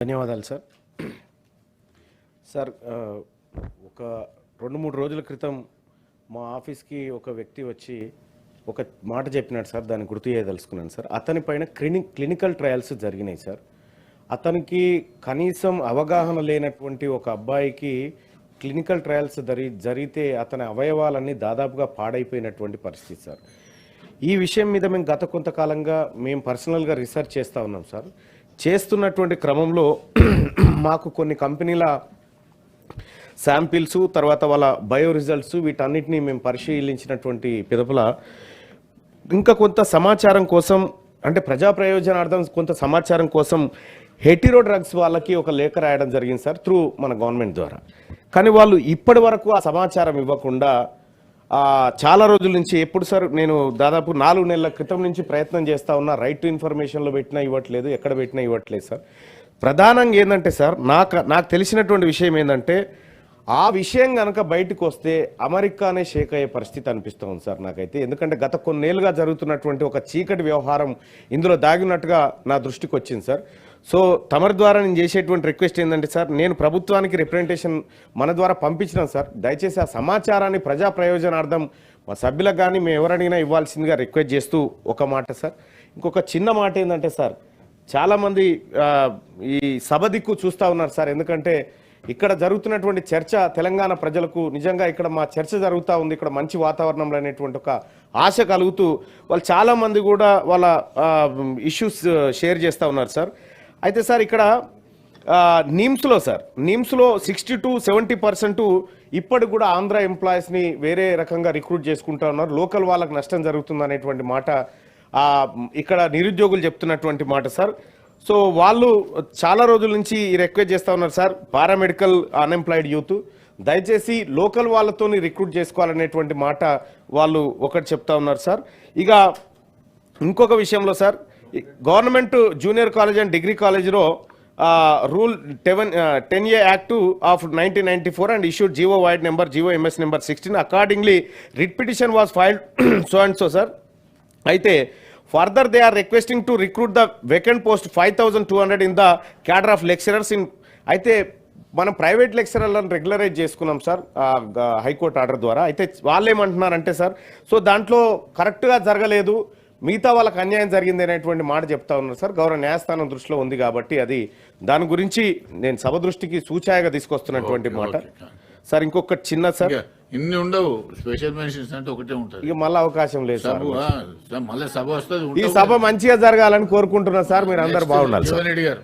ధన్యవాదాలు sir. Sir ఒక 2-3 రోజుల క్రితం మా ఆఫీస్కి ఒక వ్యక్తి వచ్చి ఒక మాట చెప్పినాడు సార్. దాన్ని గుర్తు చేయదలుచుకున్నాను సార్. అతని పైన క్లినికల్ ట్రయల్స్ జరిగినాయి సార్. అతనికి కనీసం అవగాహన లేనటువంటి ఒక అబ్బాయికి క్లినికల్ ట్రయల్స్ జరిగితే అతని అవయవాలన్నీ దాదాపుగా పాడైపోయినటువంటి పరిస్థితి సార్. ఈ విషయం మీద మేము గత కొంతకాలంగా మేము పర్సనల్గా రీసెర్చ్ చేస్తూ ఉన్నాం సార్. చేస్తున్నటువంటి క్రమంలో మాకు కొన్ని కంపెనీల శాంపిల్స్, తర్వాత వాళ్ళ బయో రిజల్ట్స్, వీటన్నిటినీ మేము పరిశీలించినటువంటి పిదపల ఇంకా కొంత సమాచారం కోసం, అంటే ప్రజా ప్రయోజనార్థం కొంత సమాచారం కోసం హెటిరో డ్రగ్స్ వాళ్ళకి ఒక లేఖ రాయడం జరిగింది సార్, త్రూ మన గవర్నమెంట్ ద్వారా. కానీ వాళ్ళు ఇప్పటి వరకు ఆ సమాచారం ఇవ్వకుండా చాలా రోజుల నుంచి, ఎప్పుడు సార్ నేను దాదాపు 4 నెలల క్రితం నుంచి ప్రయత్నం చేస్తూ ఉన్నా. రైట్ టు ఇన్ఫర్మేషన్లో పెట్టినా ఇవ్వట్లేదు, ఎక్కడ పెట్టినా ఇవ్వట్లేదు సార్. ప్రధానంగా ఏంటంటే సార్, నాకు తెలిసినటువంటి విషయం ఏంటంటే, ఆ విషయం కనుక బయటకు వస్తే అమెరికానే షేక్ అయ్యే పరిస్థితి అనిపిస్తూ ఉంది సార్ నాకైతే. ఎందుకంటే గత కొన్నేళ్ళుగా జరుగుతున్నటువంటి ఒక చీకటి వ్యవహారం ఇందులో దాగినట్టుగా నా దృష్టికి వచ్చింది సార్. సో తమరి ద్వారా నేను చేసేటువంటి రిక్వెస్ట్ ఏంటంటే సార్, నేను ప్రభుత్వానికి రిప్రజెంటేషన్ మన ద్వారా పంపించినాను సార్. దయచేసి ఆ సమాచారాన్ని ప్రజా ప్రయోజనార్థం మా సభ్యులకు కానీ మేము ఎవరడిగినా ఇవ్వాల్సిందిగా రిక్వెస్ట్ చేస్తూ ఒక మాట సార్. ఇంకొక చిన్న మాట ఏంటంటే సార్, చాలామంది ఈ సభ దిక్కు చూస్తూ ఉన్నారు సార్. ఎందుకంటే ఇక్కడ జరుగుతున్నటువంటి చర్చ తెలంగాణ ప్రజలకు నిజంగా ఇక్కడ మా చర్చ జరుగుతూ ఉంది, ఇక్కడ మంచి వాతావరణంలో అనేటువంటి ఒక ఆశ కలుగుతూ వాళ్ళు చాలామంది కూడా వాళ్ళ ఇష్యూస్ షేర్ చేస్తూ ఉన్నారు సార్. అయితే సార్ ఇక్కడ నిమ్స్లో 60-70% ఇప్పటికి కూడా ఆంధ్ర ఎంప్లాయీస్ని వేరే రకంగా రిక్రూట్ చేసుకుంటా ఉన్నారు. లోకల్ వాళ్ళకి నష్టం జరుగుతుంది అనేటువంటి మాట ఇక్కడ నిరుద్యోగులు చెప్తున్నటువంటి మాట సార్. సో వాళ్ళు చాలా రోజుల నుంచి రిక్వెస్ట్ చేస్తూ ఉన్నారు సార్, పారామెడికల్ అన్ఎంప్లాయిడ్ యూత్ దయచేసి లోకల్ వాళ్ళతో రిక్రూట్ చేసుకోవాలనేటువంటి మాట వాళ్ళు ఒకటి చెప్తా ఉన్నారు సార్. ఇక ఇంకొక విషయంలో sir, government junior college and degree కాలేజ్లో rule 10A act of 1994 and issued GO Void number GO MS number 16. Accordingly, writ petition was filed so and so sir. అయితే further they are requesting to recruit the vacant post 5,200 in the cadre of lecturers in. అయితే మనం private లెక్చరర్లను regularise చేసుకున్నాం sir high court order ద్వారా. అయితే వాళ్ళు ఏమంటున్నారంటే sir, so దాంట్లో కరెక్ట్గా జరగలేదు, మిగతా వాళ్ళకి అన్యాయం జరిగింది అనేటువంటి మాట చెప్తా ఉన్నారు సార్. గౌరవ న్యాయస్థానం దృష్టిలో ఉంది కాబట్టి అది దాని గురించి నేను సభ దృష్టికి సూచాయగా తీసుకొస్తున్నటువంటి మాట సార్. ఇంకొక చిన్న సార్, ఇన్ని ఉండవు స్పెషల్ మెన్షన్స్ అంటే ఒకటే ఉంటుంది, ఇక మళ్ళీ అవకాశం లేదు సార్. మళ్ళీ సభ వస్తుంది. ఈ సభ మంచిగా జరగాలని కోరుకుంటున్నా సార్. మీరు అందరు బాగుండాలి సార్. రెడ్డి గారు